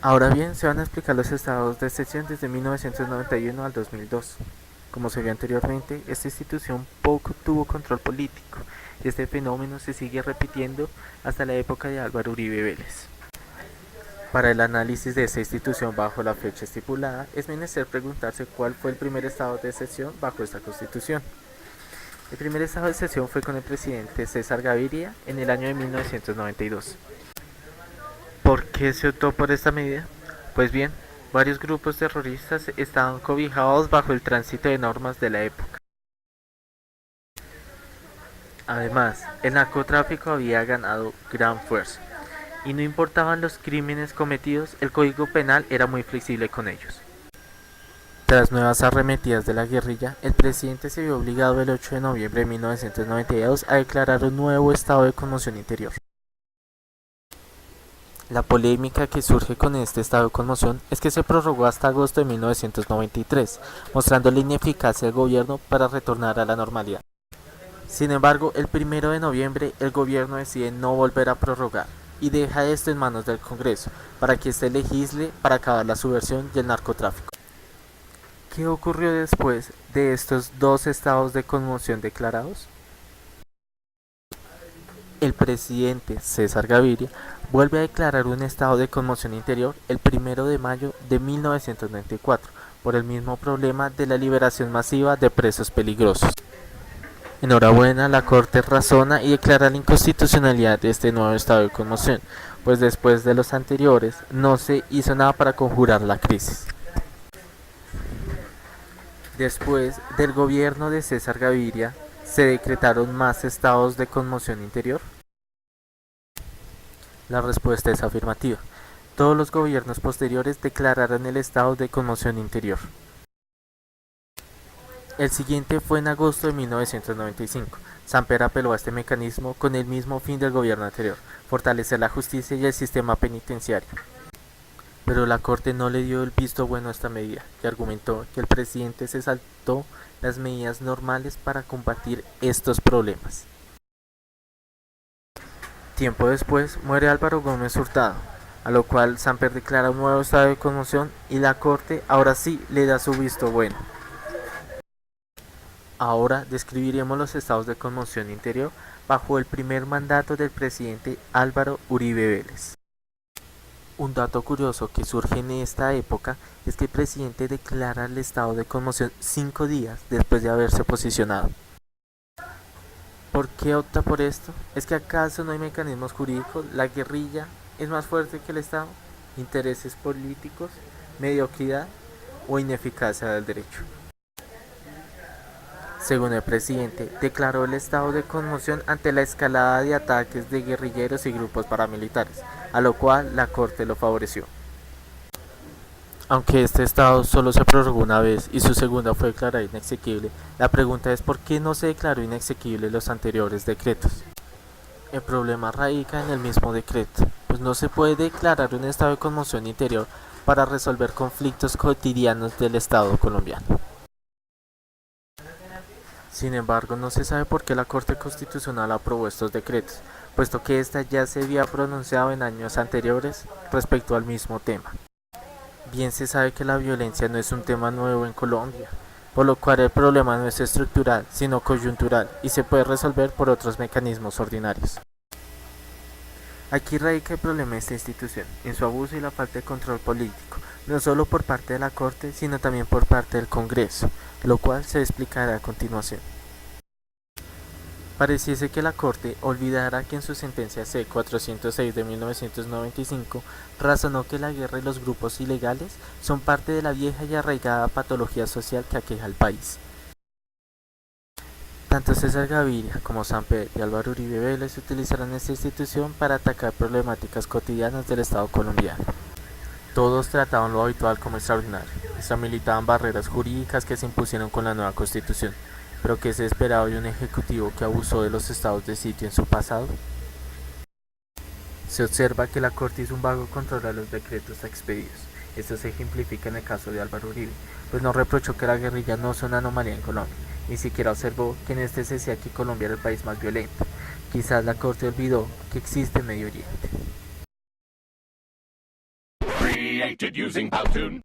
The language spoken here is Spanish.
Ahora bien, se van a explicar los estados de excepción desde 1991 al 2002. Como se vio anteriormente, esta institución poco tuvo control político y este fenómeno se sigue repitiendo hasta la época de Álvaro Uribe Vélez. Para el análisis de esta institución bajo la fecha estipulada, es menester preguntarse cuál fue el primer estado de excepción bajo esta constitución. El primer estado de excepción fue con el presidente César Gaviria en el año de 1992. ¿Por qué se optó por esta medida? Pues bien, varios grupos terroristas estaban cobijados bajo el tránsito de normas de la época. Además, el narcotráfico había ganado gran fuerza, y no importaban los crímenes cometidos, el Código Penal era muy flexible con ellos. Tras nuevas arremetidas de la guerrilla, el presidente se vio obligado el 8 de noviembre de 1992 a declarar un nuevo estado de conmoción interior. La polémica que surge con este estado de conmoción es que se prorrogó hasta agosto de 1993, mostrando la ineficacia del gobierno para retornar a la normalidad. Sin embargo, el 1 de noviembre el gobierno decide no volver a prorrogar y deja esto en manos del Congreso para que éste legisle para acabar la subversión y el narcotráfico. ¿Qué ocurrió después de estos dos estados de conmoción declarados? El presidente César Gaviria vuelve a declarar un estado de conmoción interior el 1 de mayo de 1994 por el mismo problema de la liberación masiva de presos peligrosos. Enhorabuena, la Corte razona y declara la inconstitucionalidad de este nuevo estado de conmoción, pues después de los anteriores no se hizo nada para conjurar la crisis. Después del gobierno de César Gaviria, ¿se decretaron más estados de conmoción interior? La respuesta es afirmativa. Todos los gobiernos posteriores declararon el estado de conmoción interior. El siguiente fue en agosto de 1995. Samper apeló a este mecanismo con el mismo fin del gobierno anterior, fortalecer la justicia y el sistema penitenciario. Pero la Corte no le dio el visto bueno a esta medida y argumentó que el presidente se saltó las medidas normales para combatir estos problemas. Tiempo después muere Álvaro Gómez Hurtado, a lo cual Samper declara un nuevo estado de conmoción y la Corte ahora sí le da su visto bueno. Ahora describiremos los estados de conmoción interior bajo el primer mandato del presidente Álvaro Uribe Vélez. Un dato curioso que surge en esta época es que el presidente declara el estado de conmoción 5 días después de haberse posicionado. ¿Por qué opta por esto? ¿Es que acaso no hay mecanismos jurídicos? ¿La guerrilla es más fuerte que el Estado? ¿Intereses políticos? ¿Mediocridad? ¿O ineficacia del derecho? Según el presidente, declaró el estado de conmoción ante la escalada de ataques de guerrilleros y grupos paramilitares, a lo cual la Corte lo favoreció. Aunque este estado solo se prorrogó una vez y su segunda fue declarada inexequible, la pregunta es por qué no se declaró inexequible los anteriores decretos. El problema radica en el mismo decreto, pues no se puede declarar un estado de conmoción interior para resolver conflictos cotidianos del Estado colombiano. Sin embargo, no se sabe por qué la Corte Constitucional aprobó estos decretos, puesto que ésta ya se había pronunciado en años anteriores respecto al mismo tema. Bien se sabe que la violencia no es un tema nuevo en Colombia, por lo cual el problema no es estructural, sino coyuntural, y se puede resolver por otros mecanismos ordinarios. Aquí radica el problema de esta institución, en su abuso y la falta de control político, no solo por parte de la Corte, sino también por parte del Congreso, lo cual se explicará a continuación. Pareciese que la Corte olvidara que en su sentencia C-406 de 1995 razonó que la guerra y los grupos ilegales son parte de la vieja y arraigada patología social que aqueja al país. Tanto César Gaviria como Samper y Álvaro Uribe Vélez utilizaron esta institución para atacar problemáticas cotidianas del Estado colombiano. Todos trataban lo habitual como extraordinario, extramilitaban barreras jurídicas que se impusieron con la nueva Constitución, pero ¿qué se esperaba de un ejecutivo que abusó de los estados de sitio en su pasado? Se observa que la Corte hizo un vago control a los decretos expedidos. Esto se ejemplifica en el caso de Álvaro Uribe, pues no reprochó que la guerrilla no sea una anomalía en Colombia, ni siquiera observó que en este se decía que Colombia era el país más violento. Quizás la Corte olvidó que existe Medio Oriente. created using Powtoon.